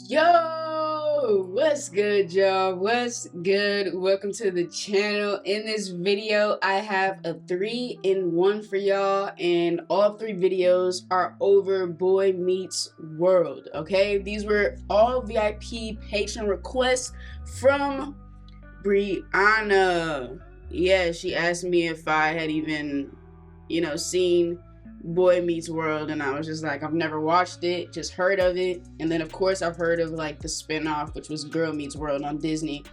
Yo, what's good, y'all? What's good? Welcome to the channel. In this video, I have a 3-in-1 for y'all, and all 3 videos are over Boy Meets World. Okay, these were all VIP patron requests from Brianna. Yeah, she asked me if I had even, seen Boy Meets World, and I was just like, I've never watched it, just heard of it. And then of course I've heard of like the spin-off, which was Girl Meets World on Disney.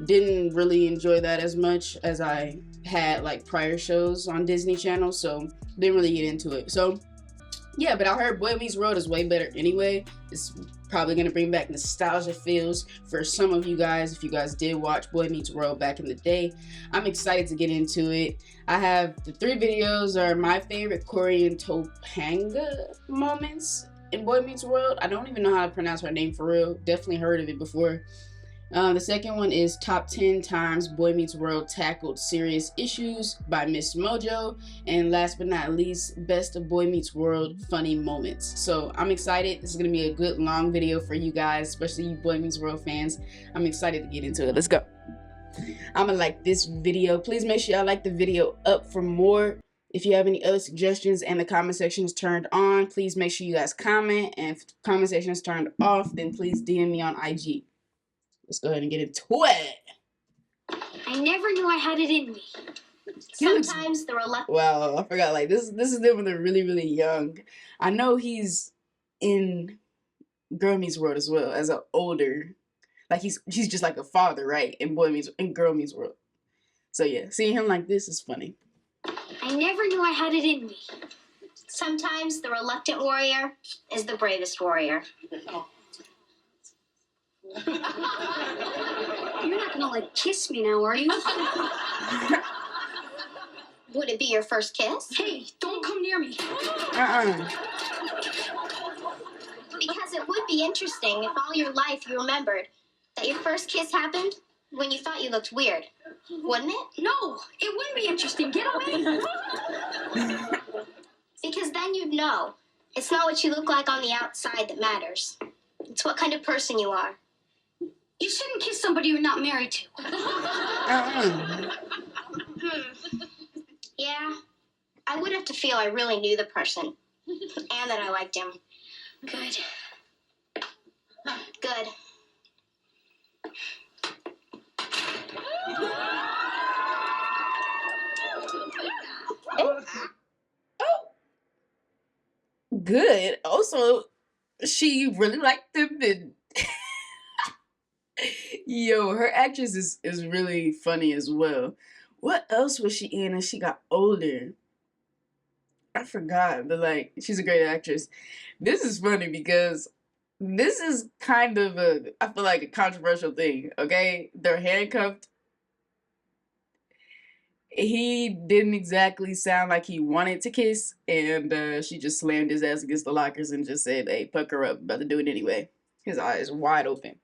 Didn't really enjoy that as much as I had like prior shows on Disney Channel, so didn't really get into it. So yeah, but I heard Boy Meets World is way better anyway. It's probably gonna bring back nostalgia feels for some of you guys if you guys did watch Boy Meets World back in the day. I'm excited to get into it. I have the 3 videos are my favorite Cory and Topanga moments in Boy Meets World. I don't even know how to pronounce her name for real. Definitely heard of it before. The second one is Top 10 Times Boy Meets World Tackled Serious Issues by Miss Mojo. And last but not least, Best of Boy Meets World Funny Moments. So I'm excited. This is going to be a good long video for you guys, especially you Boy Meets World fans. I'm excited to get into it. Let's go. I'm going to like this video. Please make sure y'all like the video up for more. If you have any other suggestions and the comment section is turned on, please make sure you guys comment. And if the comment section is turned off, then please DM me on IG. Let's go ahead and get into it. I never knew I had it in me. Sometimes the reluctance. Wow, I forgot. Like this is them when they're really, really young. I know he's in Girl Meets World as well as an older, like he's just like a father, right? In Girl Meets World. So yeah, seeing him like this is funny. I never knew I had it in me. Sometimes the reluctant warrior is the bravest warrior. You're not gonna like kiss me now, are you? Would it be your first kiss? Hey, don't come near me. Uh-uh. Because it would be interesting if all your life you remembered that your first kiss happened when you thought you looked weird. Wouldn't it? No, it wouldn't be interesting. Get away. Because then you'd know it's not what you look like on the outside that matters. It's what kind of person you are. You shouldn't kiss somebody you're not married to. Yeah, I would have to feel I really knew the person and that I liked him. Good. Good. Good. Also, she really liked him, and yo, her actress is really funny as well. What else was she in as she got older? I forgot, but like, she's a great actress. This is funny because this is kind of I feel like a controversial thing, okay? They're handcuffed. He didn't exactly sound like he wanted to kiss, and she just slammed his ass against the lockers and just said, hey, pucker up, about to do it anyway. His eyes wide open.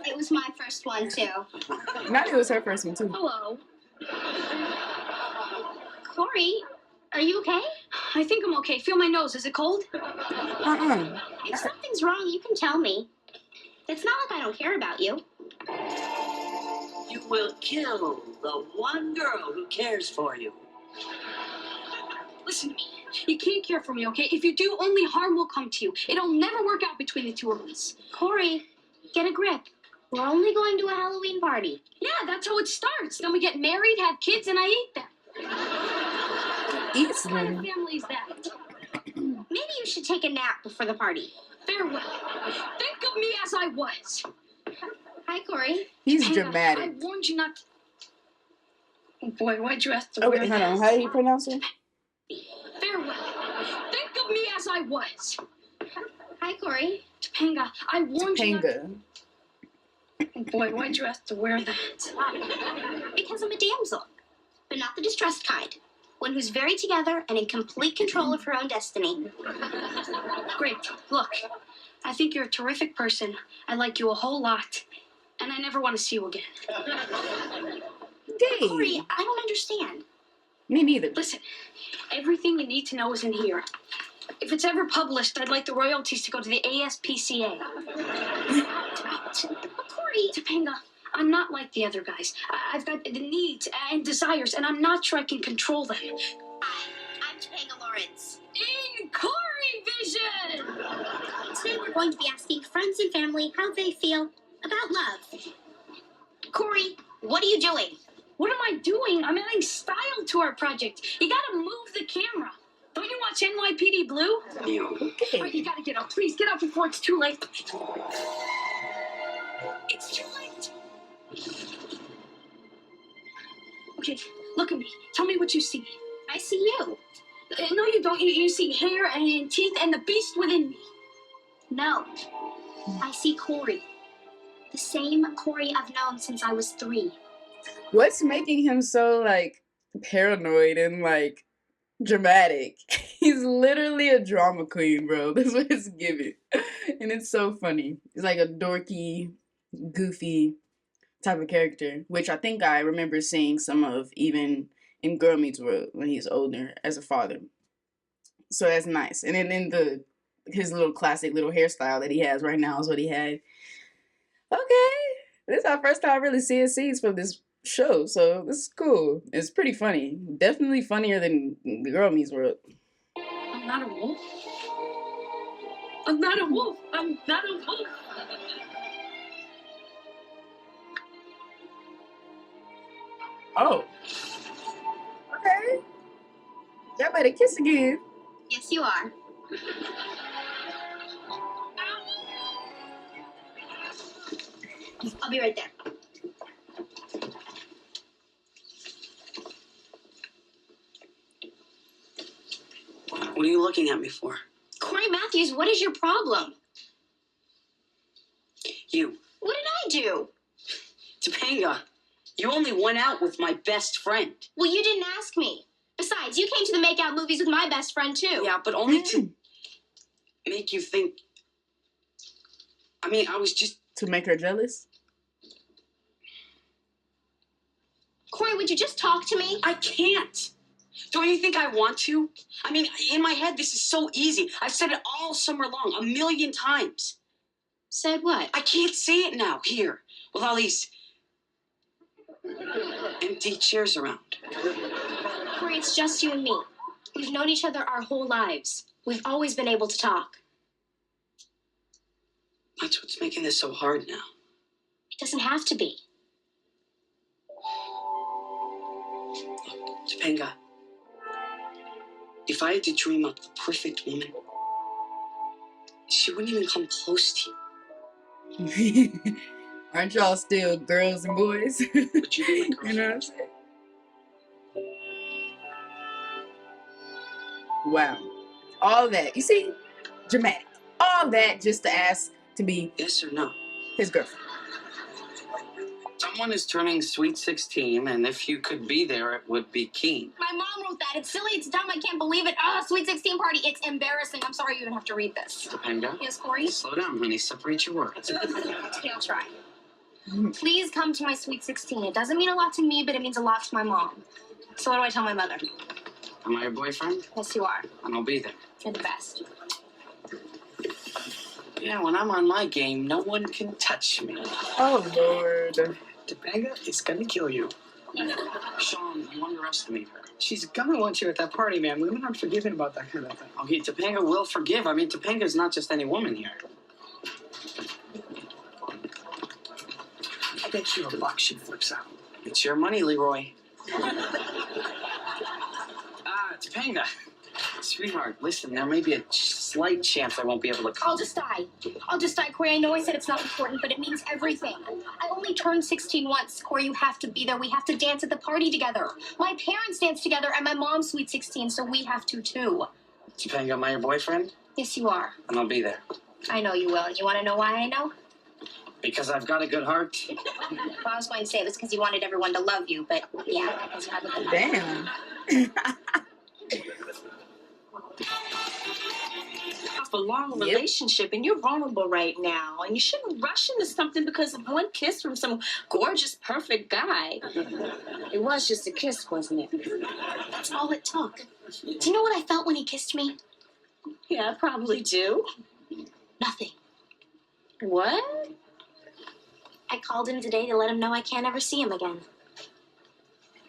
It was my first one, too. Not it was her first one, too. Hello. Cory, are you okay? I think I'm okay. Feel my nose. Is it cold? If something's wrong, you can tell me. It's not like I don't care about you. You will kill the one girl who cares for you. Listen to me. You can't care for me, okay? If you do, only harm will come to you. It'll never work out between the two of us. Cory, get a grip. We're only going to a Halloween party. Yeah, that's how it starts. Then we get married, have kids, and I eat them. Eat What kind of family is that? Maybe you should take a nap before the party. Farewell. Think of me as I was. Hi, Cory. He's Topanga, dramatic. I warned you not to... Oh, boy, why'd you have to Okay, wear hold on. that? How do you pronounce it? Farewell. Think of me as I was. Hi, Cory. Topanga, I warned you not to... Topanga. Oh, boy, why'd you have to wear that? Because I'm a damsel, but not the distressed kind. One who's very together and in complete control of her own destiny. Great. Look, I think you're a terrific person. I like you a whole lot. And I never want to see you again. Dang. Cory, I don't understand. Me neither. Listen, everything you need to know is in here. If it's ever published, I'd like the royalties to go to the ASPCA. Cory Topanga, I'm not like the other guys. I've got the needs and desires, and I'm not sure I can control them. Hi, I'm Topanga Lawrence. In Cory Vision! Today we're going to be asking friends and family how they feel about love. Cory, what are you doing? What am I doing? I'm adding style to our project. You gotta move the camera. Don't you watch NYPD Blue? Okay. All right, you gotta get up. Please get up before it's too late. It's too late. Okay, look at me. Tell me what you see. I see you. No, you don't. You see hair and teeth and the beast within me. No, I see Cory. The same Cory I've known since I was 3. What's making him so like paranoid and like dramatic? He's literally a drama queen, bro. That's what it's giving. And it's so funny. It's like a dorky, goofy type of character, which I think I remember seeing some of even in Girl Meets World when he's older as a father. So that's nice. And then in his little classic little hairstyle that he has right now is what he had. Okay. This is our first time really seeing scenes from this show, so this is cool. It's pretty funny. Definitely funnier than Girl Meets World. I'm not a wolf. I'm not a wolf. I'm not a wolf. Oh. Okay. Y'all better kiss again. Yes, you are. I'll be right there. What are you looking at me for? Cory Matthews, what is your problem? You. What did I do? Topanga, you only went out with my best friend. Well, you didn't ask me. Besides, you came to the make-out movies with my best friend, too. Yeah, but only to make you think. I mean, I was just... To make her jealous? Cory, would you just talk to me? I can't. Don't you think I want to? I mean, in my head, this is so easy. I've said it all summer long, 1,000,000 times. Said what? I can't say it now, here, with all these empty chairs around. Cory, it's just you and me. We've known each other our whole lives. We've always been able to talk. That's what's making this so hard now. It doesn't have to be. Topanga, if I had to dream up the perfect woman, she wouldn't even come close to you. Aren't y'all still girls and boys? But you be my You know what I'm saying? Wow. All that. You see? Dramatic. All that just to ask to be Yes or no? his girlfriend. Someone is turning sweet 16, and if you could be there, it would be keen. My mom wrote that. It's silly. It's dumb. I can't believe it. Ah, Sweet 16 party. It's embarrassing. I'm sorry you even have to read this. Topanga? Yes, Cory? Slow down, honey. Separate your words. Okay, I'll try. Please come to my Sweet 16. It doesn't mean a lot to me, but it means a lot to my mom. So what do I tell my mother? Am I your boyfriend? Yes, you are. And I'll be there. You're the best. Yeah, when I'm on my game, no one can touch me. Oh, Lord. Topanga is gonna kill you. Sean, you underestimate her. She's gonna want you at that party, man. Women aren't forgiving about that kind of thing. Okay, Topanga will forgive. I mean, Topanga's not just any woman here. I bet you $1 she flips out. It's your money, Leroy. Topanga. Sweetheart, listen, there may be a slight chance I won't be able to come. I'll just die. I'll just die, Cory. I know I said it's not important, but it means everything. I only turned 16 once. Cory, you have to be there. We have to dance at the party together. My parents danced together and my mom's Sweet 16, so we have to too. Topanga, am I your boyfriend? Yes, you are. And I'll be there. I know you will. And you want to know why I know? Because I've got a good heart. Well, I was going to say it was because you wanted everyone to love you, but yeah, because you have a good heart. Damn. a long relationship, and you're vulnerable right now, and you shouldn't rush into something because of one kiss from some gorgeous, perfect guy. It was just a kiss, wasn't it? That's all it took. Do you know what I felt when he kissed me? Yeah, I probably do. Nothing. What? I called him today to let him know I can't ever see him again.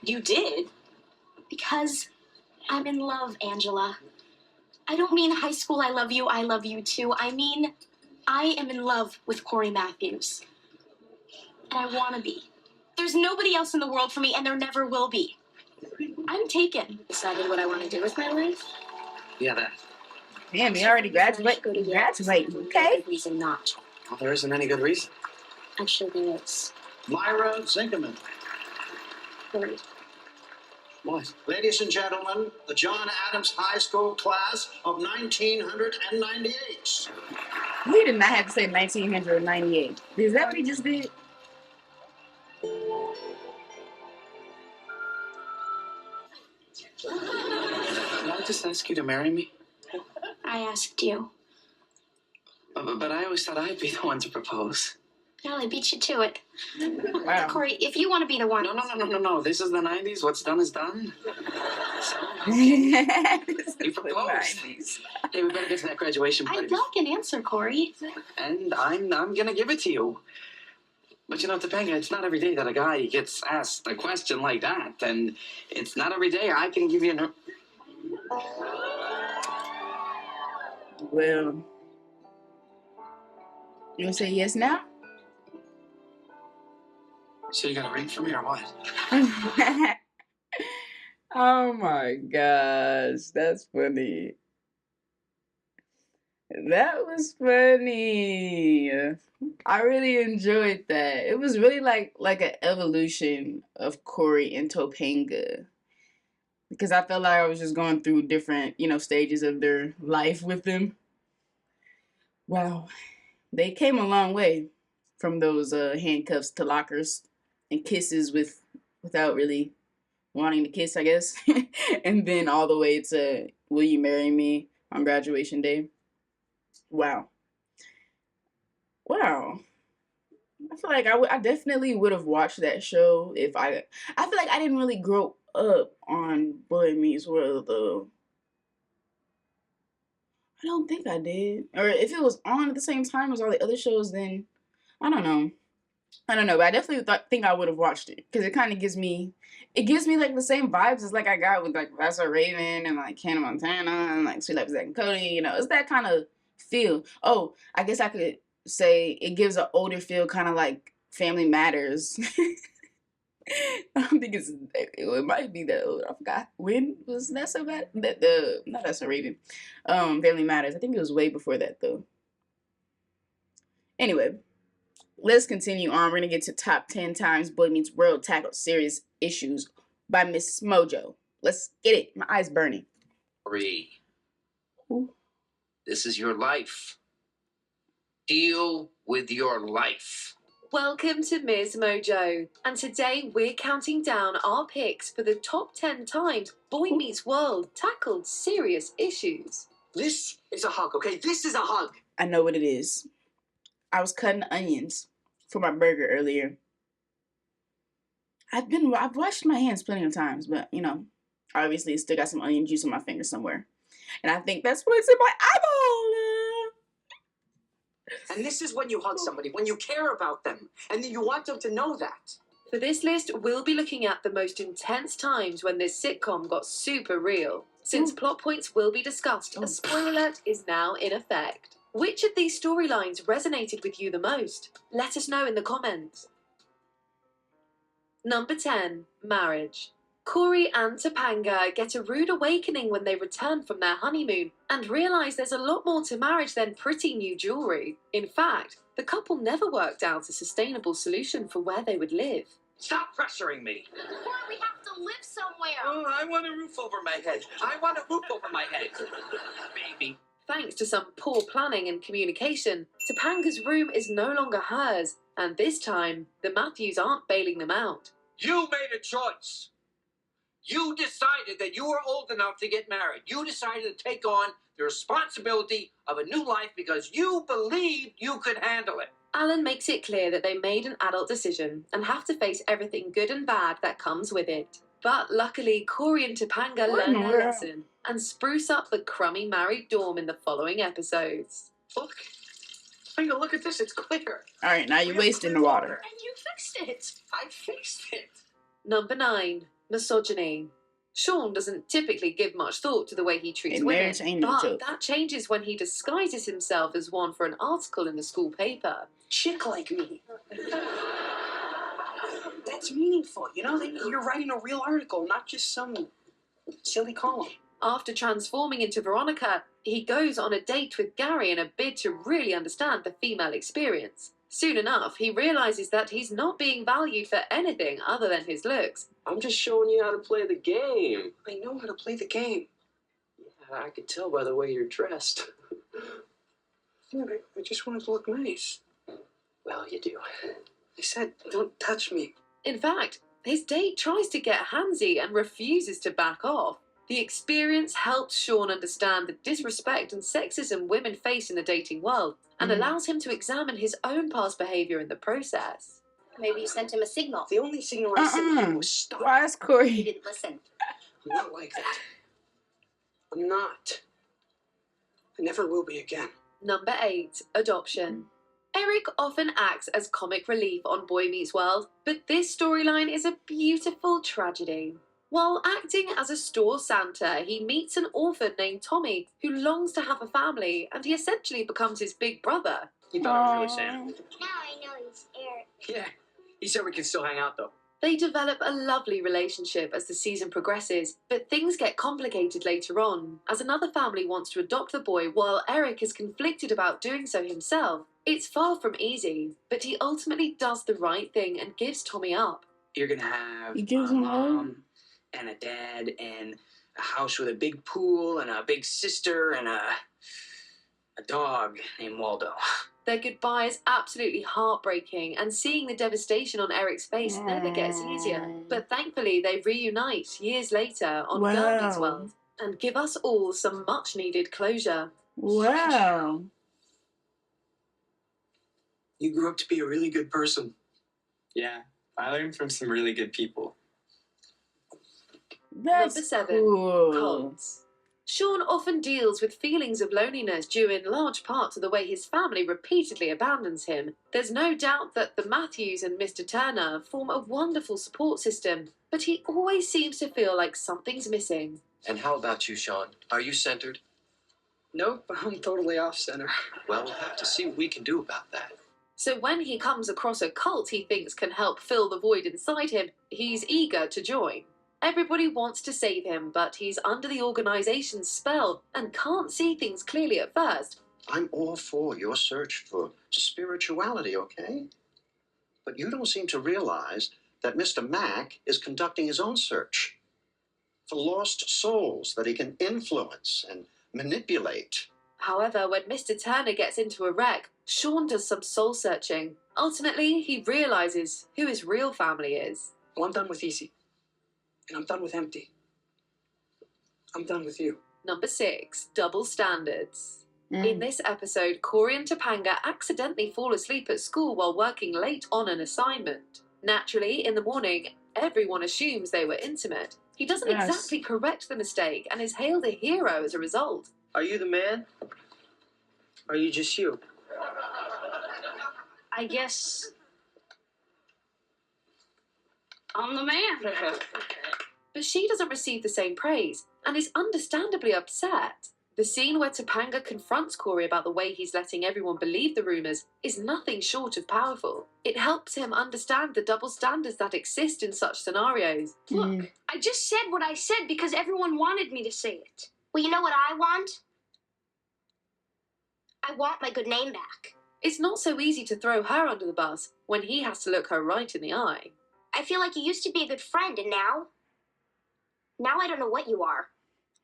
You did? Because I'm in love, Angela. I don't mean high school, I love you too. I mean, I am in love with Cory Matthews. And I want to be. There's nobody else in the world for me, and there never will be. I'm taken. Decided what I want to do with my life? Yeah, that. Damn, you already graduated. Okay. Reason not to. Well, there isn't any good reason. Actually, there is. Myra Zinkerman. Cory. What? Ladies and gentlemen, the John Adams High School class of 1998. He did not have to say 1998. Is that what he just did? Can I just ask you to marry me? I asked you. But I always thought I'd be the one to propose. Well, I beat you to it. Wow. Cory, if you want to be the one. No. This is the 90s. What's done is done. So, You proposed. Hey, we better get to that graduation party. I'd like an answer, Cory. And I'm gonna give it to you. But you know, Topanga, it's not every day that a guy gets asked a question like that. And it's not every day I can give you an... Well, you gonna say yes now? So you got a ring for me or what? Oh my gosh, that's funny. That was funny. I really enjoyed that. It was really like an evolution of Cory and Topanga. Because I felt like I was just going through different, stages of their life with them. Wow. They came a long way from those handcuffs to lockers and kisses without really wanting to kiss, I guess. And then all the way to will you marry me on graduation day. Wow. I feel like I definitely would have watched that show if I feel like I didn't really grow up on Boy Meets World though. I don't think I did. Or if it was on at the same time as all the other shows, then I don't know. But I definitely think I would have watched it because it kind of gives me like the same vibes as like I got with like Professor Raven and like Hannah Montana and like Sweet Life of Zack and Cody. It's that kind of feel. Oh, I guess I could say it gives an older feel, kind of like Family Matters. I don't think it might be that old. I forgot when was that so bad. Not That's So Raven. Family Matters. I think it was way before that though. Anyway. Let's continue on. We're going to get to top 10 times Boy Meets World tackled serious issues by Miss Mojo. Let's get it. My eye's burning. Cory, Ooh. this is your life. Deal with your life. Welcome to Ms. Mojo, and today we're counting down our picks for the top 10 times Boy Meets World tackled serious issues. This is a hug, okay? This is a hug. I know what it is. I was cutting onions for my burger earlier. I've washed my hands plenty of times, but obviously still got some onion juice on my finger somewhere. And I think that's what's in my eyeball. And this is when you hug somebody, when you care about them, and you want them to know that. For this list, we'll be looking at the most intense times when this sitcom got super real. Since plot points will be discussed, a spoiler alert is now in effect. Which of these storylines resonated with you the most? Let us know in the comments. Number 10. Marriage. Cory and Topanga get a rude awakening when they return from their honeymoon and realise there's a lot more to marriage than pretty new jewellery. In fact, the couple never worked out a sustainable solution for where they would live. Stop pressuring me. Cory, we have to live somewhere. Oh, I want a roof over my head. Baby. Thanks to some poor planning and communication, Topanga's room is no longer hers, and this time, the Matthews aren't bailing them out. You made a choice. You decided that you were old enough to get married. You decided to take on the responsibility of a new life because you believed you could handle it. Alan makes it clear that they made an adult decision and have to face everything good and bad that comes with it. But luckily, Cory and Topanga learn their lesson and spruce up the crummy married dorm in the following episodes. Look. Topanga, look at this. It's clear. All right, now you're wasting the water. And you fixed it. I fixed it. Number 9, misogyny. Sean doesn't typically give much thought to the way he treats And marriage women, ain't no but joke. that changes when he disguises himself as one for an article in the school paper. Chick like me. That's meaningful. You know, you're writing a real article, not just some silly column. After transforming into Veronica, he goes on a date with Gary in a bid to really understand the female experience. Soon enough, he realizes that he's not being valued for anything other than his looks. I'm just showing you how to play the game. I know how to play the game. Yeah, I could tell by the way you're dressed. Yeah, I just wanted to look nice. Well, you do. I said, don't touch me. In fact, his date tries to get handsy and refuses to back off. The experience helps Sean understand the disrespect and sexism women face in the dating world and allows him to examine his own past behavior in the process. Maybe you sent him a signal. The only signal I sent him was stop. Why is He Cory? didn't listen. I'm not like that. I'm not. I never will be again. Number 8, adoption. Eric often acts as comic relief on Boy Meets World, but this storyline is a beautiful tragedy. While acting as a store Santa, he meets an orphan named Tommy who longs to have a family, and he essentially becomes his big brother. He thought it was really Santa. Now I know he's Eric. Yeah. He said we can still hang out, though. They develop a lovely relationship as the season progresses, but things get complicated later on, as another family wants to adopt the boy while Eric is conflicted about doing so himself. It's far from easy, but he ultimately does the right thing and gives Tommy up. You're gonna have You a gives him mom and a dad and a house with a big pool and a big sister and a dog named Waldo. Their goodbye is absolutely heartbreaking, and seeing the devastation on Eric's face never gets easier. But thankfully, they reunite years later on Girl Meets World and give us all some much-needed closure. Wow. You grew up to be a really good person. Yeah, I learned from some really good people. That's Number 7, cool. cults. Sean often deals with feelings of loneliness due in large part to the way his family repeatedly abandons him. There's no doubt that the Matthews and Mr. Turner form a wonderful support system, but he always seems to feel like something's missing. And how about you, Sean? Are you centered? Nope, I'm totally off center. Well, we'll have to see what we can do about that. So when he comes across a cult he thinks can help fill the void inside him, he's eager to join. Everybody wants to save him, but he's under the organization's spell and can't see things clearly at first. I'm all for your search for spirituality, okay? But you don't seem to realize that Mr. Mack is conducting his own search for lost souls that he can influence and manipulate. However, when Mr. Turner gets into a wreck, Sean does some soul searching. Ultimately, he realizes who his real family is. Well, I'm done with Easy. And I'm done with Empty. I'm done with you. Number 6, double standards. In this episode, Cory and Topanga accidentally fall asleep at school while working late on an assignment. Naturally, in the morning, everyone assumes they were intimate. He doesn't exactly correct the mistake and is hailed a hero as a result. Are you the man? Or are you just you? I guess I'm the man. But she doesn't receive the same praise and is understandably upset. The scene where Topanga confronts Cory about the way he's letting everyone believe the rumors is nothing short of powerful. It helps him understand the double standards that exist in such scenarios. Look, I just said what I said because everyone wanted me to say it. Well, you know what I want? I want my good name back. It's not so easy to throw her under the bus when he has to look her right in the eye. I feel like you used to be a good friend, and now I don't know what you are.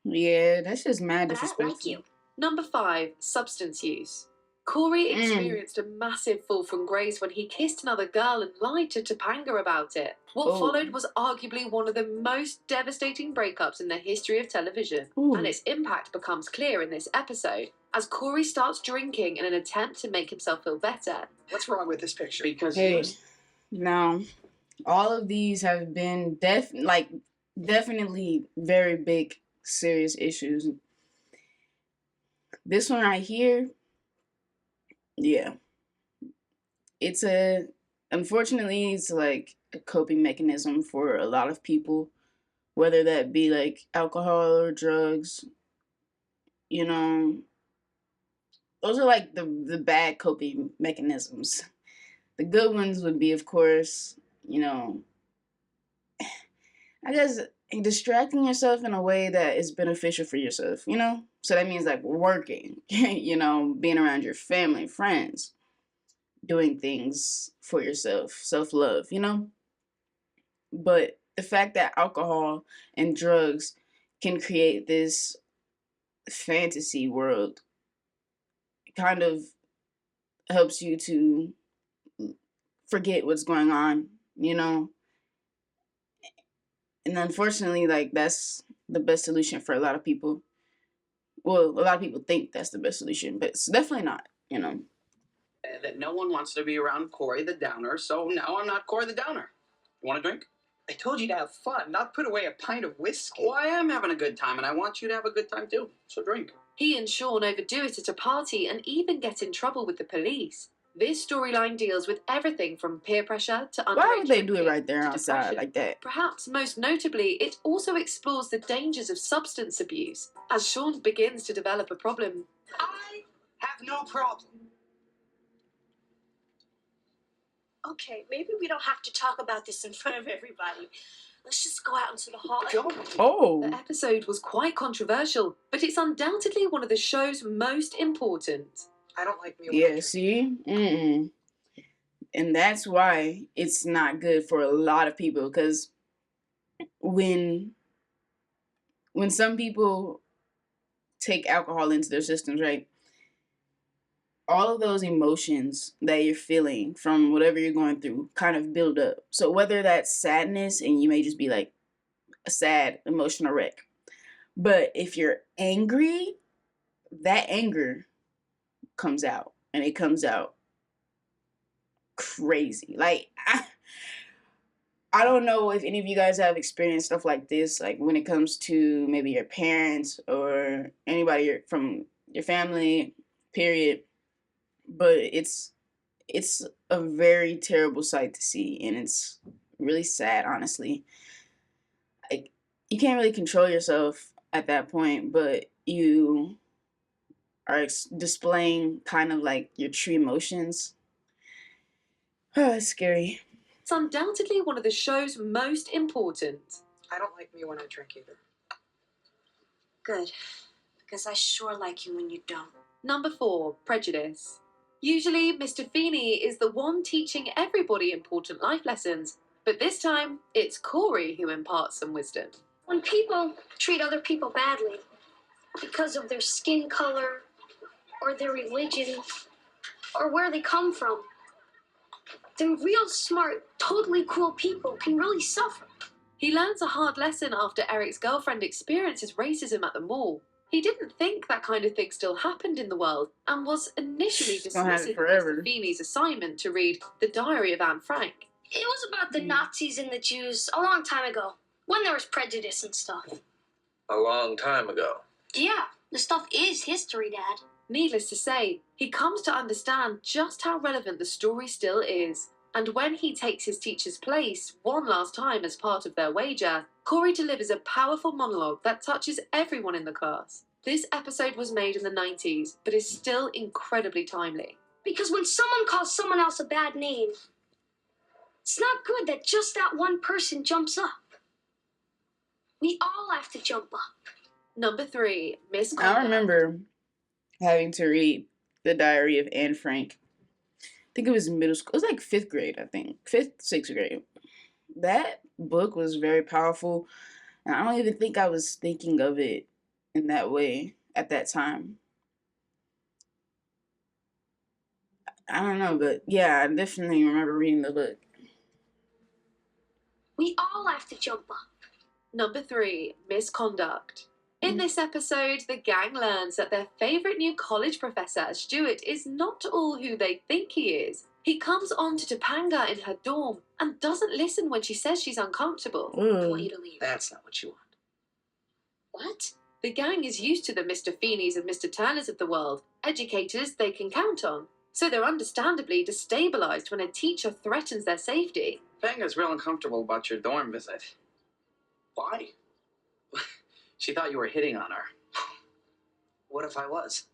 Yeah, that's just mad But I don't disrespectful. like you. Number 5, substance use. Cory experienced a massive fall from grace when he kissed another girl and lied to Topanga about it. What followed was arguably one of the most devastating breakups in the history of television, and its impact becomes clear in this episode, as Cory starts drinking in an attempt to make himself feel better. What's wrong with this picture? Because now, all of these have been definitely very big, serious issues. This one right here, yeah, unfortunately, it's like a coping mechanism for a lot of people, whether that be like alcohol or drugs. You know, those are like the bad coping mechanisms. The good ones would be, of course, you know, I guess distracting yourself in a way that is beneficial for yourself, you know? So that means like working, you know, being around your family, friends, doing things for yourself, self-love, you know? But the fact that alcohol and drugs can create this fantasy world kind of helps you to forget what's going on, you know? And unfortunately, like, that's the best solution for a lot of people. Well, a lot of people think that's the best solution, but it's definitely not, you know? that no one wants to be around Cory the Downer, so now I'm not Cory the Downer. You want a drink? I told you to have fun, not put away a pint of whiskey. Well, I am having a good time, and I want you to have a good time too, so drink. He and Sean overdo it at a party and even get in trouble with the police. This storyline deals with everything from peer pressure to underage Why would they do it drinking right there to outside depression. like that? Perhaps most notably, it also explores the dangers of substance abuse, as Sean begins to develop a problem. I have no problem. Okay, maybe we don't have to talk about this in front of everybody. Let's just go out into the hall. Oh. The episode was quite controversial, but it's undoubtedly one of the show's most important. I don't like me. Yeah, see? And that's why it's not good for a lot of people, because when some people take alcohol into their systems, right? All of those emotions that you're feeling from whatever you're going through kind of build up. So whether that's sadness, and you may just be like a sad emotional wreck. But if you're angry, that anger comes out, and it comes out crazy. Like, I don't know if any of you guys have experienced stuff like this, like when it comes to maybe your parents or anybody from your family, period. But it's a very terrible sight to see, and it's really sad, honestly. Like, you can't really control yourself at that point, but you are displaying kind of like your true emotions. It's scary. It's undoubtedly one of the show's most important. I don't like me when I drink either. Good, because I sure like you when you don't. Number 4, prejudice. Usually, Mr. Feeney is the one teaching everybody important life lessons, but this time, it's Cory who imparts some wisdom. When people treat other people badly because of their skin color or their religion or where they come from, the real smart, totally cool people can really suffer. He learns a hard lesson after Eric's girlfriend experiences racism at the mall. He didn't think that kind of thing still happened in the world, and was initially dismissing Mr. Feeney's assignment to read The Diary of Anne Frank. It was about the Nazis and the Jews a long time ago, when there was prejudice and stuff. A long time ago. Yeah, the stuff is history, Dad. Needless to say, he comes to understand just how relevant the story still is. And when he takes his teacher's place one last time as part of their wager, Cory delivers a powerful monologue that touches everyone in the class. This episode was made in the 90s, but is still incredibly timely. Because when someone calls someone else a bad name, it's not good that just that one person jumps up. We all have to jump up. Number 3, misconduct. I remember having to read The Diary of Anne Frank. I think it was middle school. It was like 5th grade, I think. 5th, 6th grade. That book was very powerful. And I don't even think I was thinking of it in that way at that time. I don't know, but yeah, I definitely remember reading the book. We all have to jump up. Number 3, misconduct. In this episode, the gang learns that their favourite new college professor, Stuart, is not all who they think he is. He comes on to Topanga in her dorm and doesn't listen when she says she's uncomfortable. I want you to leave. That's not what you want. What? The gang is used to the Mr. Feeneys and Mr. Turners of the world, educators they can count on. So they're understandably destabilised when a teacher threatens their safety. Topanga's real uncomfortable about your dorm visit. Why? She thought you were hitting on her. What if I was?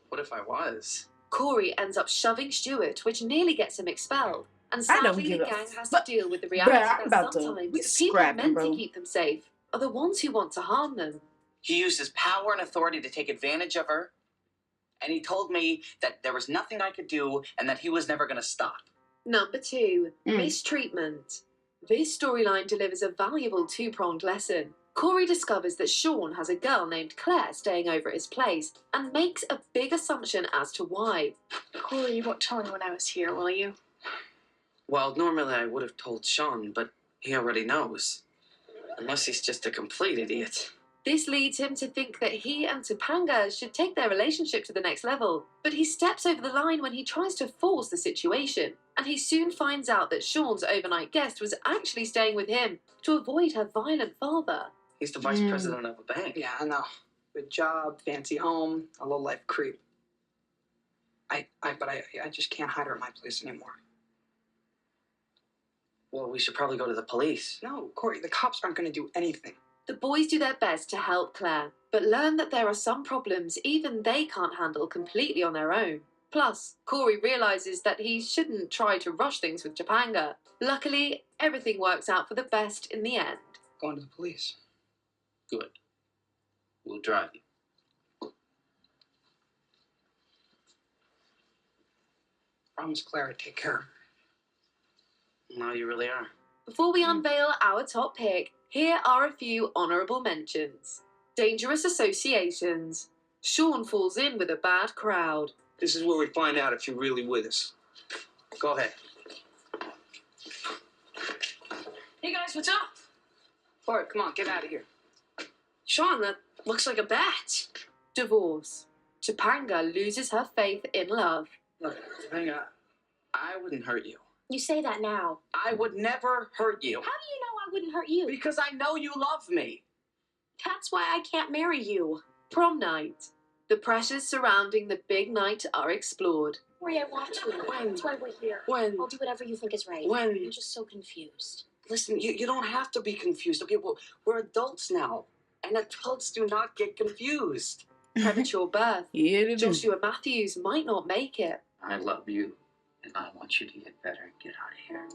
What if I was? Cory ends up shoving Stuart, which nearly gets him expelled. And I don't sadly, the give a gang has to deal with the reality I'm that about to sometimes be the people scrapping, meant bro. to keep them safe are the ones who want to harm them. He used his power and authority to take advantage of her, and he told me that there was nothing I could do and that he was never going to stop. Number 2, mistreatment. This storyline delivers a valuable two-pronged lesson. Cory discovers that Sean has a girl named Claire staying over at his place and makes a big assumption as to why. Cory, you won't tell anyone I was here, will you? Well, normally I would have told Sean, but he already knows. Unless he's just a complete idiot. This leads him to think that he and Topanga should take their relationship to the next level, but he steps over the line when he tries to force the situation, and he soon finds out that Sean's overnight guest was actually staying with him to avoid her violent father. He's the vice president of a bank. Yeah, I know. Good job, fancy home, a low-life creep. I just can't hide her at my place anymore. Well, we should probably go to the police. No, Cory, the cops aren't going to do anything. The boys do their best to help Claire, but learn that there are some problems even they can't handle completely on their own. Plus, Cory realises that he shouldn't try to rush things with Topanga. Luckily, everything works out for the best in the end. Going to the police. Good. We'll drive you. Promise Claire I'd take care of her. No, you really are. Before we unveil our top pick, here are a few honourable mentions. Dangerous associations. Sean falls in with a bad crowd. This is where we find out if you're really with us. Go ahead. Hey guys, what's up? Cory, come on, get out of here. Sean, that looks like a bat. Divorce. Topanga loses her faith in love. Look, Topanga, I wouldn't hurt you. You say that now. I would never hurt you. How do you know I wouldn't hurt you? Because I know you love me. That's why I can't marry you. Prom night. The pressures surrounding the big night are explored. Cory, I want to. When? That's why we're here. When? I'll do whatever you think is right. When? I'm just so confused. Listen, you don't have to be confused, okay? Well, we're adults now. And adults do not get confused. Premature birth. Yeah, they do. Joshua Matthews might not make it. I love you, and I want you to get better and get out of here.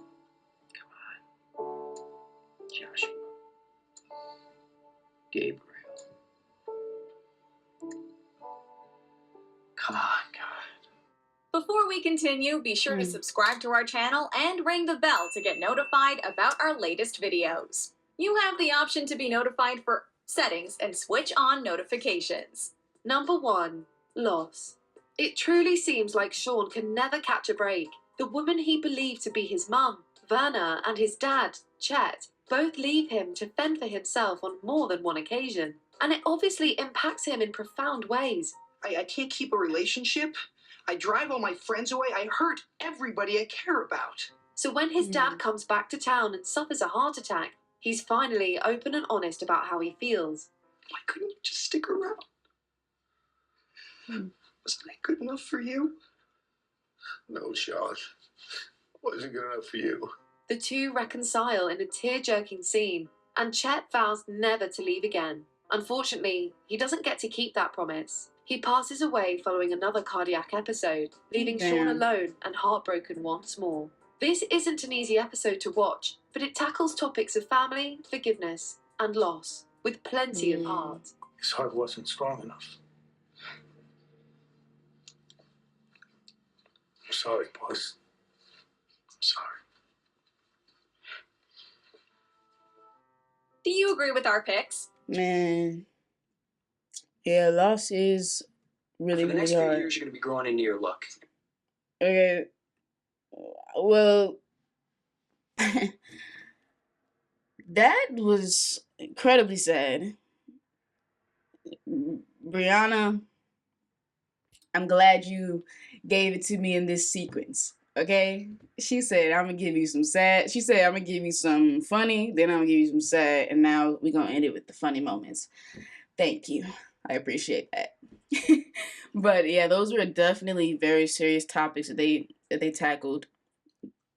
Come on. Joshua. Gabriel. Come on, God. Before we continue, be sure to subscribe to our channel and ring the bell to get notified about our latest videos. You have the option to be notified for settings and switch on notifications. Number 1. Loss. It truly seems like Sean can never catch a break. The woman he believed to be his mum, Verna, and his dad, Chet, both leave him to fend for himself on more than one occasion. And it obviously impacts him in profound ways. I can't keep a relationship. I drive all my friends away. I hurt everybody I care about. So when his dad comes back to town and suffers a heart attack, he's finally open and honest about how he feels. Why couldn't you just stick around? Wasn't I good enough for you? No, Sean. Wasn't good enough for you. The two reconcile in a tear-jerking scene, and Chet vows never to leave again. Unfortunately, he doesn't get to keep that promise. He passes away following another cardiac episode, leaving Sean alone and heartbroken once more. This isn't an easy episode to watch, but it tackles topics of family, forgiveness, and loss, with plenty of heart. His heart wasn't strong enough. I'm sorry, boss. I'm sorry. Do you agree with our picks? Man. Yeah, loss is really, For the next really few hard. years, you're gonna be growing into your look. Okay. Well, that was incredibly sad. Brianna, I'm glad you gave it to me in this sequence. Okay? She said, I'm gonna give you some sad. She said, I'm gonna give you some funny, then I'm gonna give you some sad, and now we're gonna end it with the funny moments. Thank you. I appreciate that. But yeah, those were definitely very serious topics that they tackled.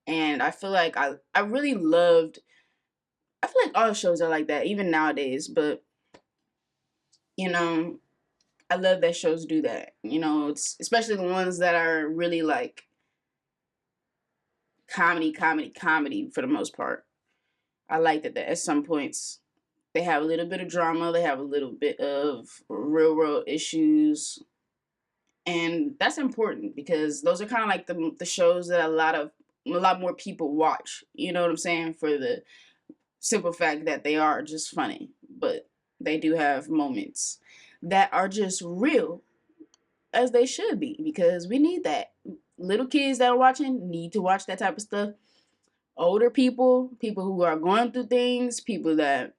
And I feel like I really loved, I feel like all shows are like that, even nowadays, but you know, I love that shows do that. You know, it's especially the ones that are really like comedy for the most part. I like that at some points they have a little bit of drama, they have a little bit of real world issues, and that's important because those are kind of like the shows that a lot more people watch. You know what I'm saying? For the simple fact that they are just funny, but they do have moments that are just real, as they should be, because we need that. Little kids that are watching need to watch that type of stuff. Older people who are going through things, people that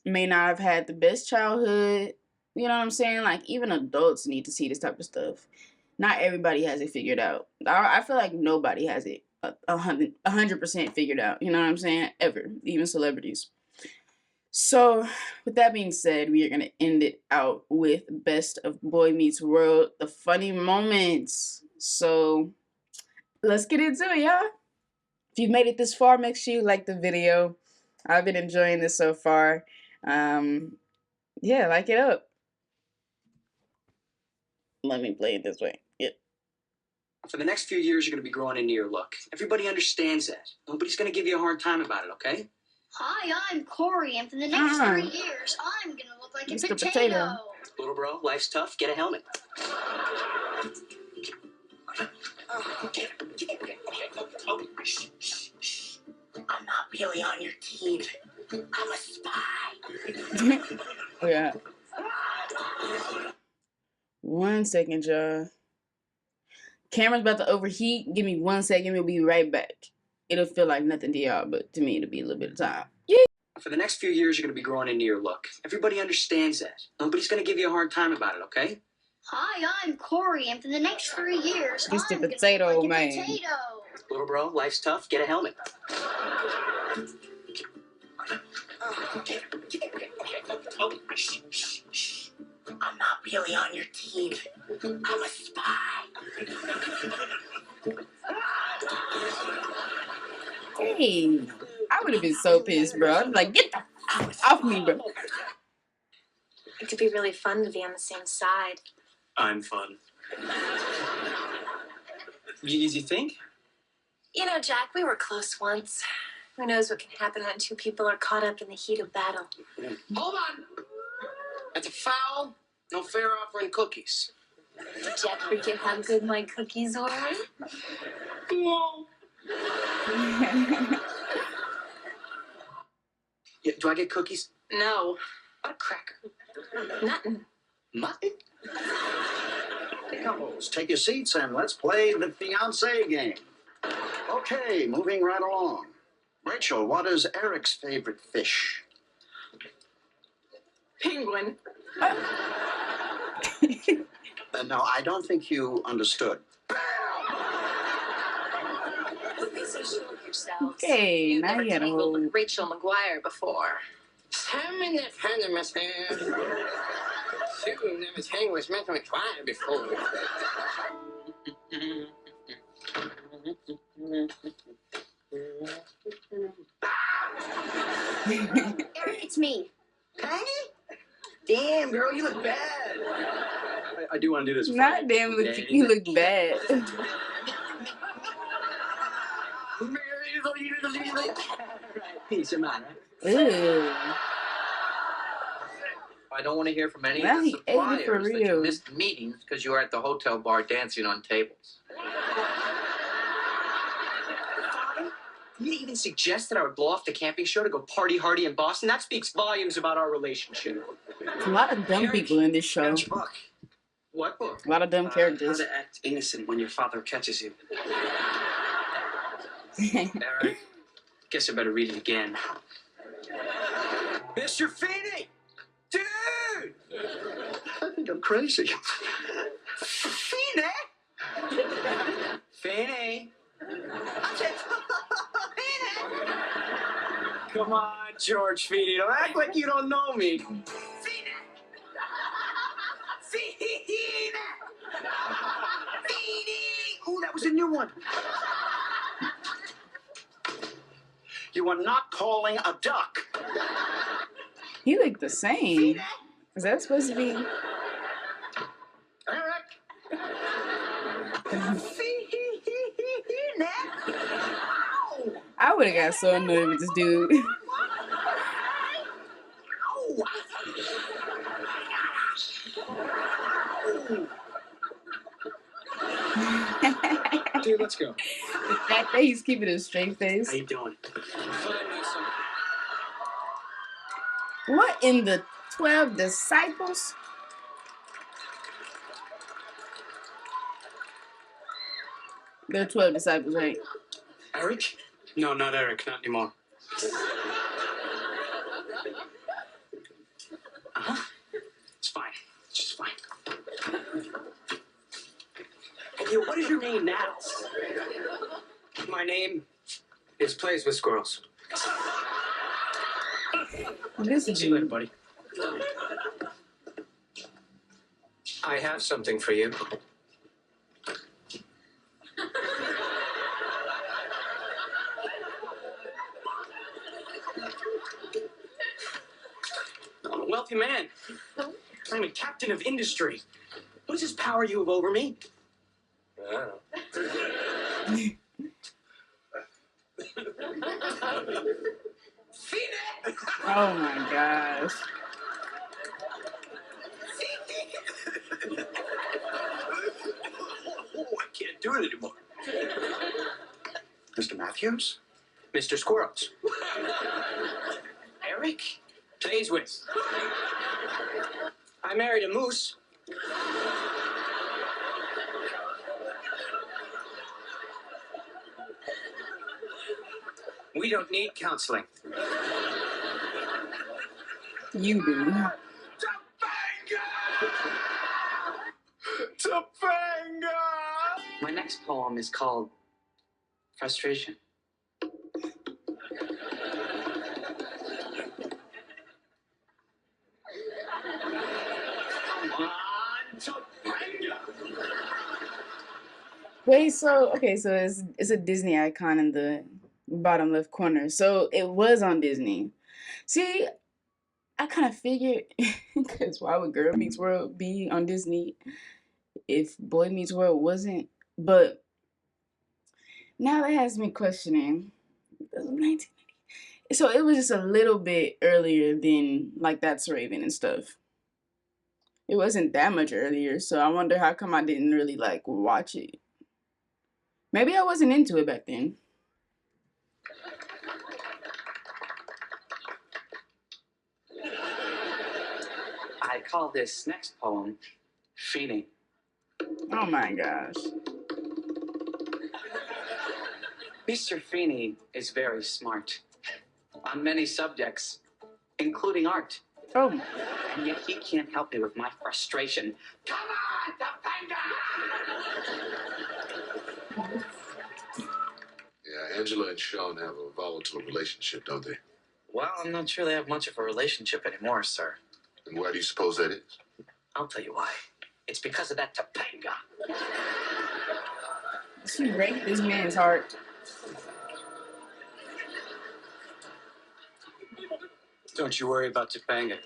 may not have had the best childhood, you know what I'm saying? Like, even adults need to see this type of stuff. Not everybody has it figured out. I feel like nobody has it 100% figured out, you know what I'm saying? Ever, even celebrities. So, with that being said, we are going to end it out with Best of Boy Meets World, the funny moments. So, let's get into it, y'all. If you've made it this far, make sure you like the video. I've been enjoying this so far. Yeah, like it up. Let me play it this way. Yep. For the next few years, you're gonna be growing into your look. Everybody understands that. Nobody's gonna give you a hard time about it, okay? Hi, I'm Cory, and for the next 3 years, I'm gonna look like a potato. Little bro, life's tough. Get a helmet. I'm not really on your team. I'm a spy. Yeah. 1 second, y'all. Camera's about to overheat. Give me 1 second. We'll be right back. It'll feel like nothing to y'all, but to me, it'll be a little bit of time. Yeah. For the next few years, you're gonna be growing into your look. Everybody understands that. Nobody's gonna give you a hard time about it, okay? Hi, I'm Cory, and for the next 3 years, It's the I'm gonna potato, look like man. a potato. Little bro, life's tough. Get a helmet. I'm not really on your team. I'm a spy. Hey, I would have been so pissed, bro. I'd be like, get the off me, bro. It could be really fun to be on the same side. I'm fun. You think? You know, Jack, we were close once. Who knows what can happen when two people are caught up in the heat of battle. Hold on. That's a foul. No fair offering cookies. Did Jack forget how good my cookies were? Yeah, do I get cookies? No. A cracker. Nothing. Mutton? Couples, take your seats and let's play the fiancé game. Okay, moving right along. Rachel, what is Eric's favorite fish? Penguin. No, I don't think you understood. Don't be so sure of yourselves. Okay, You've now never you got a tangled whole... with Rachel McGuire before. Sam in the Panama's hand. Sue never tangled with Mr. McGuire before. Eric, it's me. Hey? Damn, girl, you look bad. I do want to do this. Not damn, you look bad. Peace of mind, right? Ew. I don't want to hear from any Now of he the ate it for suppliers that real. you missed meetings because you were at the hotel bar dancing on tables. You even suggested I would blow off the camping show to go party hardy in Boston? That speaks volumes about our relationship. A lot of dumb people in this show. Got your book. What book? A lot of dumb How characters. to act innocent when your father catches you. Eric, guess I better read it again. Mr. Feeney! Dude! I think I'm crazy. Feeney? Fanny! I said, Feeney! Come on, George Feeney. Don't act like you don't know me. Feeney! Feeney! Feeney! Ooh, that was a new one. You are not calling a duck. He looked the same. Is that supposed to be? Eric! I would have got so annoyed with this dude. Dude, let's go. The fact that he's keeping a straight face. How you doing? What in the 12 disciples? There are 12 disciples, right? Eric? No, not Eric. Not anymore. Uh-huh. It's fine. It's just fine. Hey, what is your name now? My name is Plays with Squirrels. This See you later, buddy. I have something for you. I'm a wealthy man. I'm a captain of industry. What is this power you have over me? I don't know. Oh my gosh. I can't do it anymore. Mr. Matthews? Mr. Squirrels. Eric? Plays with. I married a moose. We don't need counseling. You do. Topanga! My next poem is called Frustration. Wait, so okay, so it's a Disney icon in the bottom left corner. So it was on Disney. See, I kind of figured, because why would Girl Meets World be on Disney if Boy Meets World wasn't? But now that has me questioning. It was 1990. So it was just a little bit earlier than like That's Raven and stuff. It wasn't that much earlier, so I wonder how come I didn't really like watch it. Maybe I wasn't into it back then. I call this next poem Feeling. Oh my gosh. Mr. Feeney is very smart on many subjects, including art. Oh. And yet he can't help me with my frustration. Come on, Topanga! Yeah, Angela and Sean have a volatile relationship, don't they? Well, I'm not sure they have much of a relationship anymore, sir. And why do you suppose that is? I'll tell you why. It's because of that Topanga. She raped this man's heart. Don't you worry about Topanga.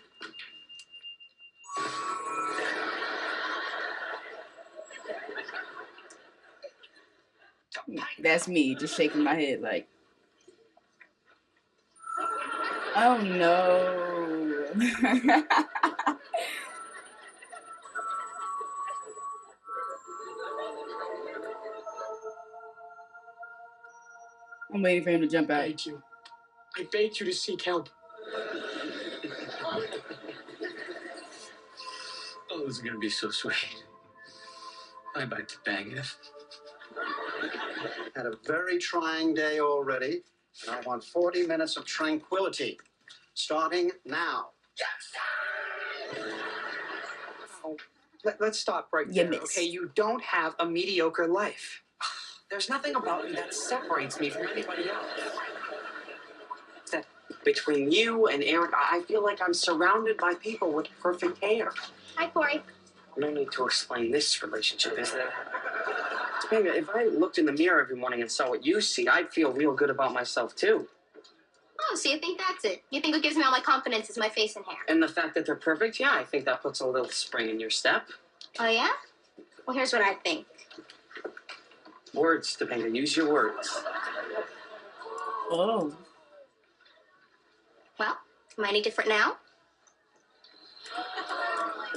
That's me, just shaking my head like, oh no. I'm waiting for him to jump out. I begged you to seek help. Oh, this is gonna be so sweet. Bye-bye, Topanga. Had a very trying day already, and I want 40 minutes of tranquility, starting now. Oh, let's stop right You there, miss. okay? You don't have a mediocre life. There's nothing about me that separates me from anybody else. That between you and Eric, I feel like I'm surrounded by people with perfect hair. Hi, Cory. No need to explain this relationship, is there? Topanga, if I looked in the mirror every morning and saw what you see, I'd feel real good about myself, too. Oh, so you think that's it? You think what gives me all my confidence is my face and hair? And the fact that they're perfect, yeah, I think that puts a little spring in your step. Oh, yeah? Well, here's what I think. Words, Topanga, use your words. Oh. Well, am I any different now?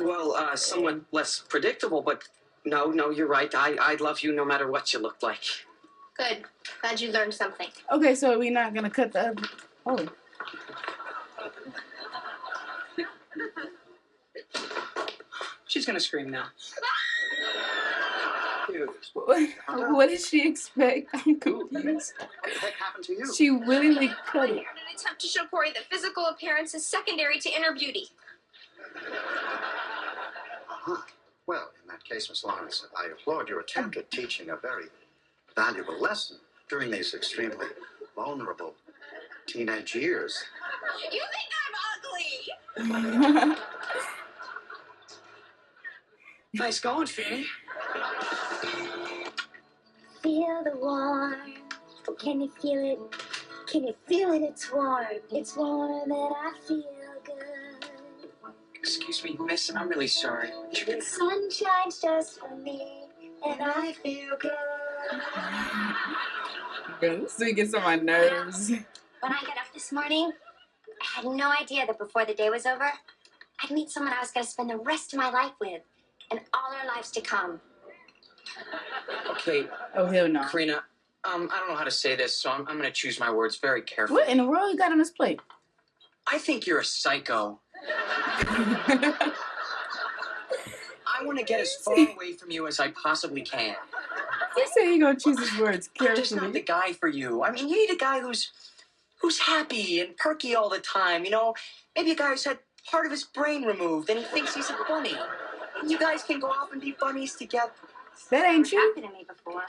Well, somewhat less predictable, but no, you're right. I'd love you no matter what you look like. Good. Glad you learned something. Okay, so we're not gonna cut the other. Oh. She's gonna scream now. What did she expect? I'm confused. What the heck happened to you? She willingly cut it. In an attempt to show Cory that physical appearance is secondary to inner beauty. Uh-huh. Well, in that case, Miss Lawrence, I applaud your attempt at teaching a very valuable lesson during these extremely vulnerable teenage years. You think I'm ugly? Nice going, Fanny. Feel the warmth. Can you feel it? Can you feel it? It's warm. It's warm and I feel good. Excuse me, miss, I'm really sorry. The sun shines just for me and I feel good. This thing gets on my nerves. When I got up this morning, I had no idea that before the day was over, I'd meet someone I was going to spend the rest of my life with and all our lives to come. Okay. Oh, hell no. Karina, I don't know how to say this, so I'm going to choose my words very carefully. What in the world you got on this plate? I think you're a psycho. I want to get as far away from you as I possibly can. He said he gonna choose his words I'm just not carefully. the guy for you. I mean, you need a guy who's happy and perky all the time, you know? Maybe a guy who's had part of his brain removed and he thinks he's a bunny. And you guys can go off and be bunnies together. That ain't you. Happened to me before.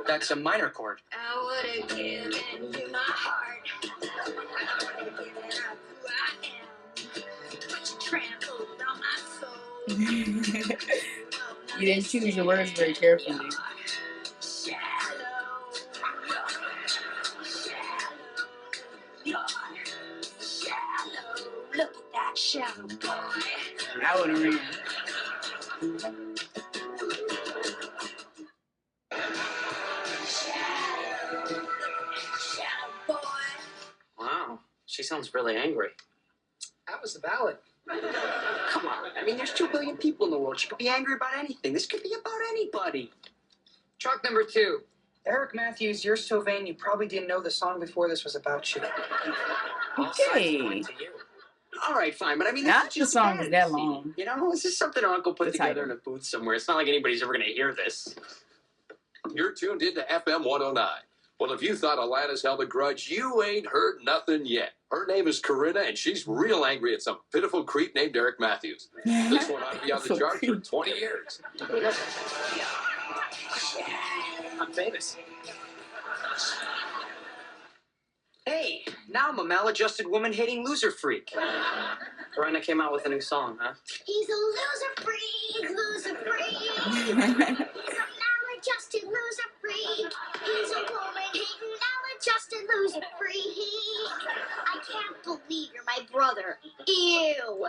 That's a minor chord. I would have given you my heart. I would have given up who I am. But you trampled on my soul. You didn't choose your words very carefully. Look at that shallow boy. I would have ran. Wow, she sounds really angry. That was the ballad. Come on, I mean, there's 2 billion people in the world. She could be angry about anything. This could be about anybody. Truck number 2. Eric Matthews, you're so vain you probably didn't know the song before this was about you. Okay. All right, fine, but I mean, Not this is the just song is fantasy. that long. You know, this is something our uncle put The together title. in a booth somewhere. It's not like anybody's ever going to hear this. You're tuned into FM 109. Well, if you thought Alanis held a grudge, you ain't heard nothing yet. Her name is Corinna, and she's real angry at some pitiful creep named Eric Matthews. This one ought to be on the charts for 20 years. I'm famous. Hey, now I'm a maladjusted woman-hating loser freak. Corinna came out with a new song, huh? He's a loser freak, loser freak. He's a maladjusted loser freak. He's a woman-hating maladjusted loser freak. I can't believe you're my brother. Ew.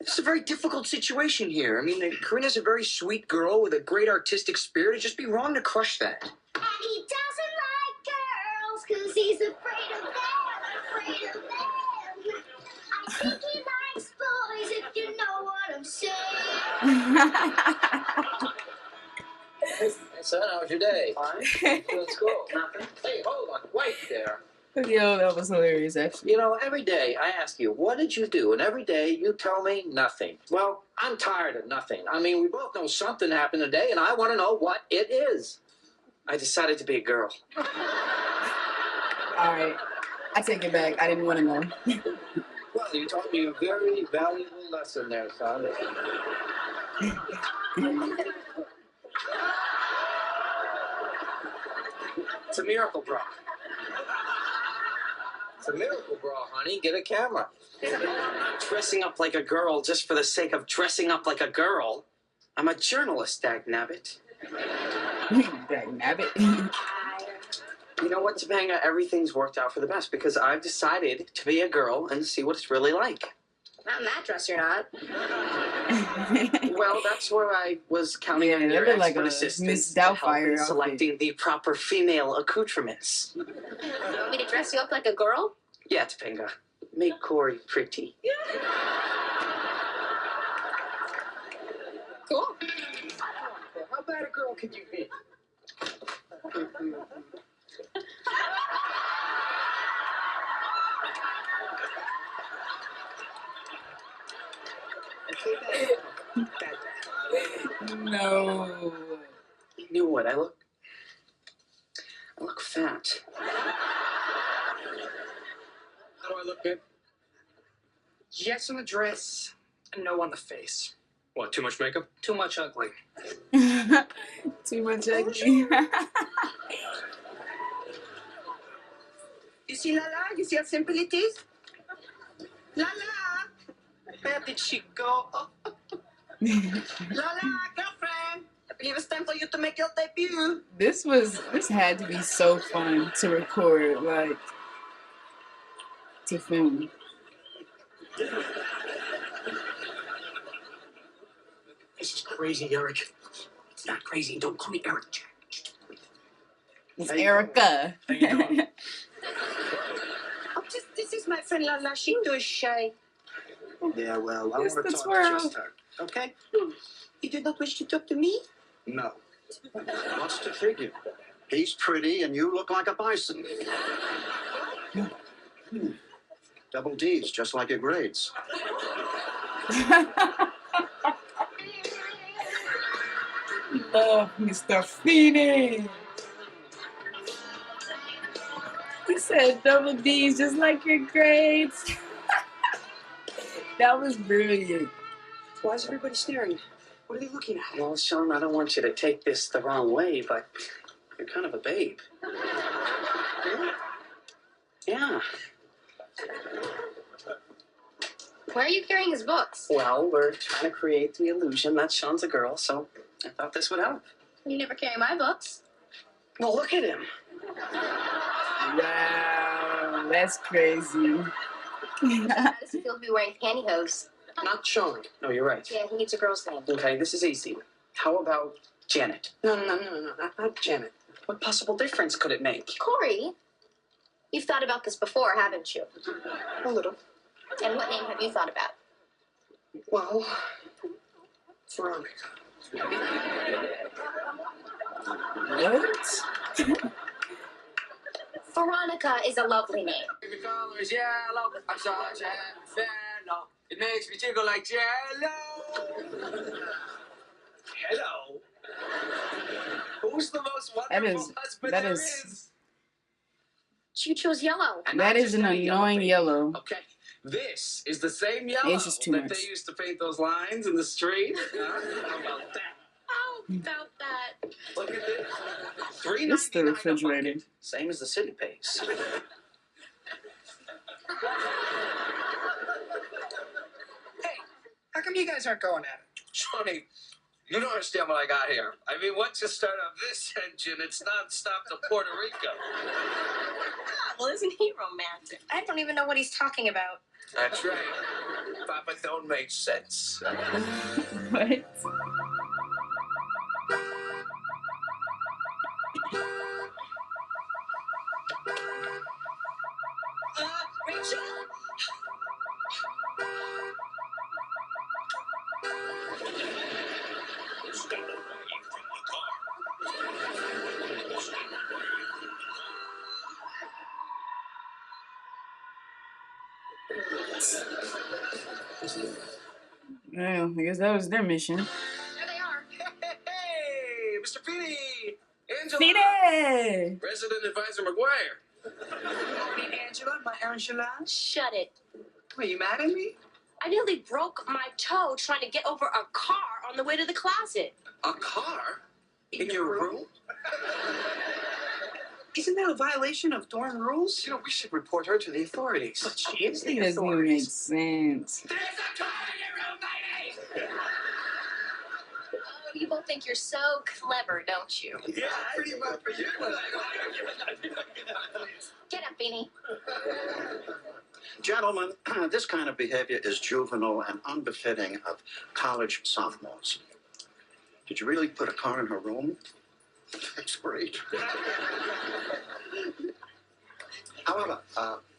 It's a very difficult situation here. I mean, Corinna's a very sweet girl with a great artistic spirit. It'd just be wrong to crush that. And he doesn't like girls because he's afraid of them, afraid of them. I think he likes boys, if you know what I'm saying. Hey, son, how was your day? Fine. Let's go. Nothing. Hey, hold on. Wait there. Yo, that was hilarious, actually. You know, every day I ask you, what did you do? And every day you tell me nothing. Well, I'm tired of nothing. I mean, we both know something happened today, and I want to know what it is. I decided to be a girl. All right, I take it back. I didn't want to know. Well, you taught me a very valuable lesson there, son. It's a miracle bra. It's a miracle bra, honey. Get a camera. I'm not dressing up like a girl just for the sake of dressing up like a girl. I'm a journalist, dagnabbit. Dagnabbit. You know what, Topanga? Everything's worked out for the best because I've decided to be a girl and see what it's really like. Not in that dress, you're not. Well, that's where I was counting on your looked expert like a assistance Miss to help Doubtfire in outfit. selecting the proper female accoutrements. You want me to dress you up like a girl? Yeah, Topanga. Make Cory pretty. Cool. How bad a girl could you be? No. You knew what I look fat. How do I look good? Yes on the dress, and no on the face. What, too much makeup? Too much ugly. Too much ugly. You see, Lala? You see how simple it is? Lala! Where did she go? Lala, girlfriend! I believe it's time for you to make your debut. This had to be so fun to record, like, to film. This is crazy, Eric. It's not crazy. Don't call me Eric. It's Erica. How you doing? Oh, this is my friend Lala. She's too shy. Yeah, well, I It's want to the talk twirl. to just her. Okay? You do not wish to talk to me? No. What's to figure? He's pretty and you look like a bison. Double D's, just like your grades. Love Mr. Phoenix. He said double D's just like your grades. That was brilliant. Why is everybody staring? What are they looking at? Well, Sean, I don't want you to take this the wrong way, but you're kind of a babe. Yeah. Why are you carrying his books? Well, we're trying to create the illusion that Sean's a girl, so I thought this would help. You never carry my books. Well, look at him. Wow, that's crazy. How does it feel to be wearing pantyhose? Not Sean. No, you're right. Yeah, he needs a girl's name. Okay, this is easy. How about Janet? No, not Janet. What possible difference could it make? Cory, you've thought about this before, haven't you? A little. And what name have you thought about? Well, Veronica. What? Veronica is a lovely name. The color is yellow. I'm such a fellow. It makes me tickle like jello. Hello. Who's the most wonderful husband there is? You chose yellow. And That not is just an any annoying baby. yellow. Okay, this is the same yellow It's just too that much. they used to paint those lines in the street. Huh? How about that? How about that? Look at this. This is the $3.99 a refrigerator. bucket. Same as the city pays. Hey, how come you guys aren't going at it? Johnny, you don't understand what I got here. I mean, once you start up this engine, it's non-stop to Puerto Rico. Well, isn't he romantic? I don't even know what he's talking about. That's right. Papa don't make sense. What? Rachel? Well, I guess that was their mission. There they are. Hey, Mr. Feeney. Angela. Feeney! President Advisor McGuire. Meet Angela, my Angela. Shut it. Are you mad at me? I nearly broke my toe trying to get over a car on the way to the closet. A car? In your room? Isn't that a violation of dorm rules? You know, we should report her to the authorities. But she is the It doesn't even make authorities. sense. There's a car in your room, lady! Oh, you both think you're so clever, don't you? Yeah, pretty much for you. Get up, Beanie. Gentlemen, this kind of behavior is juvenile and unbefitting of college sophomores. Did you really put a car in her room? That's great. However,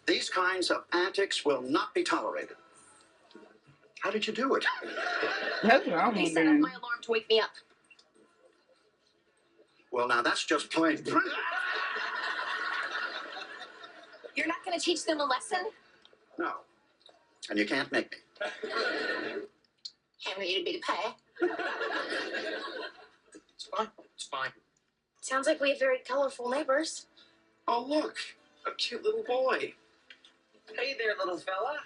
these kinds of antics will not be tolerated. How did you do it? That's what I'm They set off wondering. my alarm to wake me up. Well, now that's just plain. You're not going to teach them a lesson? No. And you can't make me. Can't need me to pay. It's fine. It's fine. Sounds like we have very colorful neighbors. Oh, look. A cute little boy. Hey there, little fella.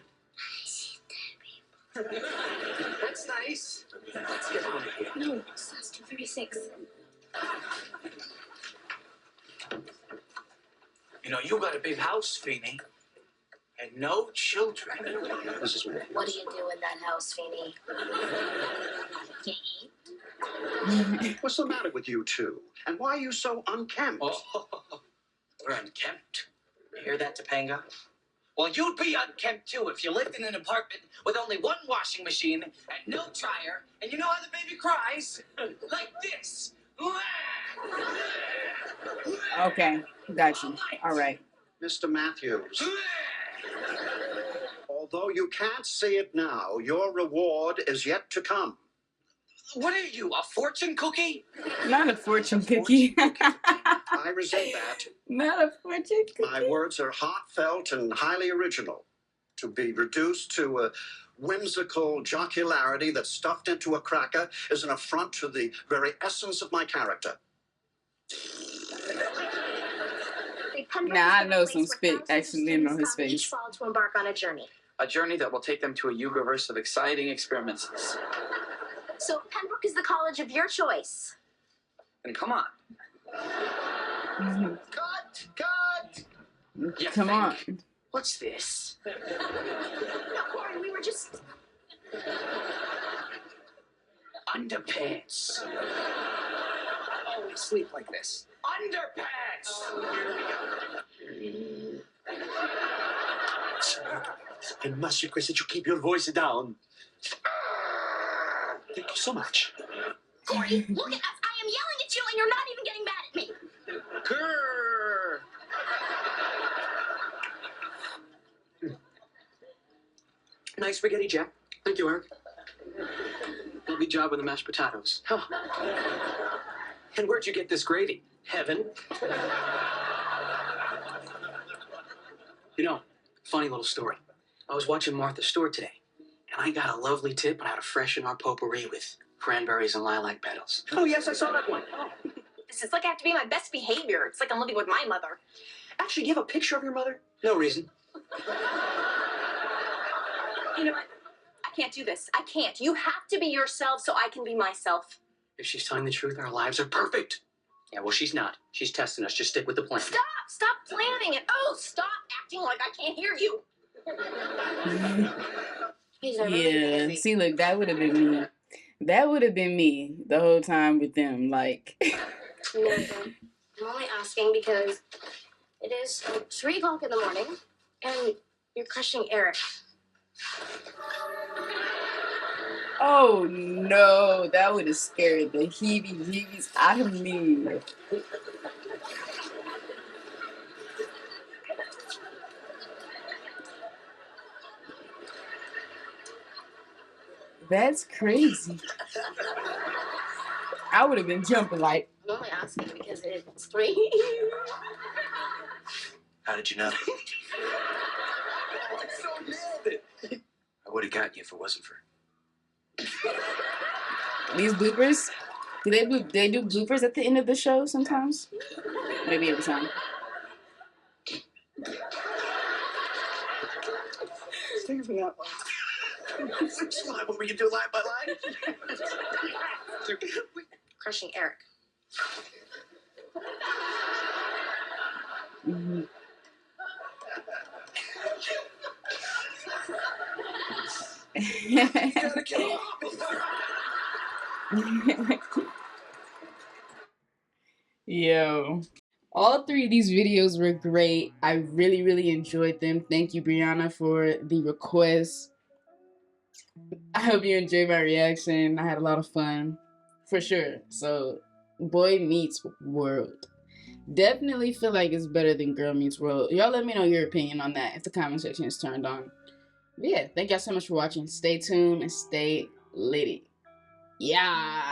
That's nice. Let's get out of here. No, that's 236. You know, you got a big house, Feeney. And no children. Mrs. May. What do you do in that house, Feeney? You eat? What's the matter with you two? And why are you so unkempt? Oh, we're unkempt. You hear that, Topanga? Well, you'd be unkempt too if you lived in an apartment with only one washing machine and no dryer, and you know how the baby cries? Like this. Okay, got you. All right. Mr. Matthews, although you can't see it now, your reward is yet to come. What are you, a fortune cookie? Not a fortune cookie. I resent that. Not a fortune cookie. My words are heartfelt and highly original. To be reduced to a whimsical jocularity that's stuffed into a cracker is an affront to the very essence of my character. Nah, I know some spit accident on his Each face. fall to embark on a journey. A journey that will take them to a universe of exciting experiences. So Pembroke is the college of your choice. And come on. Cut! Cut! You Come on. think? What's this? No, Cory, we were just... Underpants. I always sleep like this. Underpants! I must request that you keep your voice down. Thank you so much. Cory, look at us. I am yelling at you and you're not even getting mad at me. Grrr. Nice spaghetti, Jack. Thank you, Eric. Lovely job with the mashed potatoes. Huh. And where'd you get this gravy? Heaven. You know, funny little story. I was watching Martha Stewart today, and I got a lovely tip on how to freshen our potpourri with cranberries and lilac petals. Oh, yes, I saw that one. This is like I have to be my best behavior. It's like I'm living with my mother. Actually, you have a picture of your mother? No reason. You know what? I can't do this. I can't. You have to be yourself so I can be myself. If she's telling the truth, our lives are perfect. Yeah, well, she's not. She's testing us. Just stick with the plan. Stop! Stop planning it. Oh, stop acting like I can't hear you. Yeah. See, look, that would have been me. That would have been me the whole time with them. Like, Nathan, I'm only asking because it is 3 o'clock in the morning and you're crushing Eric. oh no, that would have scared the heebie-jeebies out of me. That's crazy. I would have been jumping like. I'm only asking because it's 3. How did you know? so nailed it. I would have gotten you if it wasn't for. These bloopers, they do bloopers at the end of the show sometimes? Maybe every time. Stay for that one. What were you do line by line? Crushing Eric. Mhm. You gotta kill him. Yo. All three of these videos were great. I really, really enjoyed them. Thank you, Brianna, for the request. I hope you enjoyed my reaction. I had a lot of fun. For sure. So, Boy Meets World. Definitely feel like it's better than Girl Meets World. Y'all let me know your opinion on that if the comment section is turned on. But yeah, thank y'all so much for watching. Stay tuned and stay litty. Yeah.